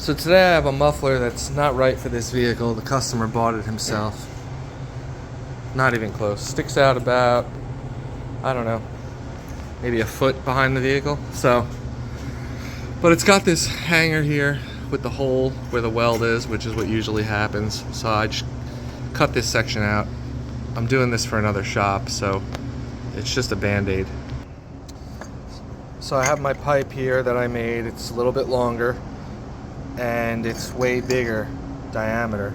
So today I have a muffler that's not right for this vehicle. The customer bought it himself. Not even close. Sticks out about, I don't know, maybe a foot behind the vehicle. So, but it's got this hanger here with the hole where the weld is, which is what usually happens. So I just cut this section out. I'm doing this for another shop, so it's just a band-aid. So I have my pipe here that I made. It's a little bit longer and it's way bigger diameter.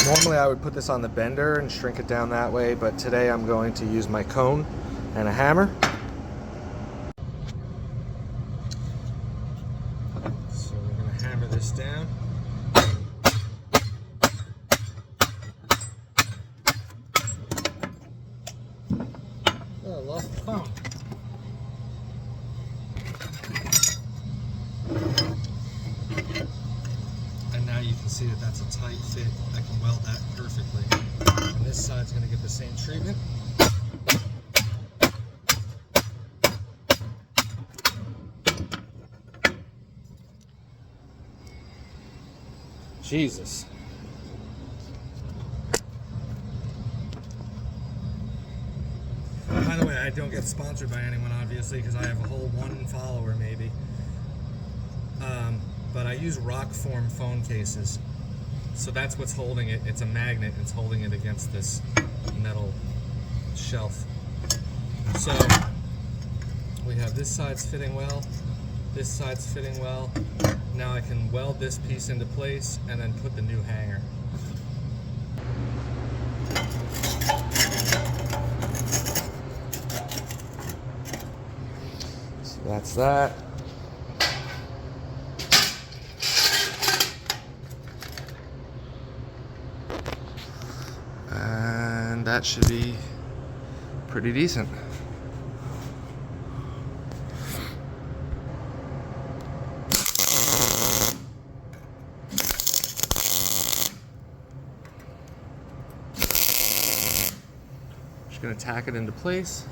Normally I would put this on the bender and shrink it down that way, but today I'm going to use my cone and a hammer. So we're going to hammer this down. Oh, I lost the phone. And now you can see that that's a tight fit. I can weld that perfectly. And this side's going to get the same treatment. Jesus. By the way, I don't get sponsored by anyone, obviously, because I have a whole one follower, maybe. But I use rock form phone cases. So that's what's holding it. It's a magnet. It's holding it against this metal shelf. So we have this side's fitting well. This side's fitting well. Now I can weld this piece into place and then put the new hanger. So that's that. And that should be pretty decent. Just gonna tack it into place.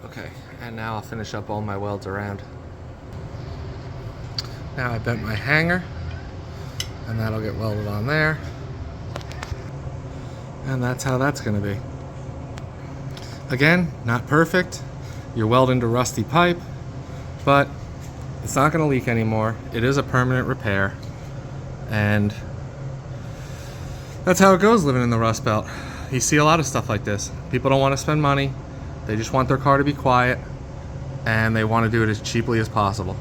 Okay, and now I'll finish up all my welds around. Now I bent my hanger, and that'll get welded on there. And that's how that's gonna be. Again, not perfect. You're welding to rusty pipe, but it's not gonna leak anymore. It is a permanent repair, and that's how it goes living in the Rust Belt. You see a lot of stuff like this. People don't wanna spend money. They just want their car to be quiet, and they want to do it as cheaply as possible.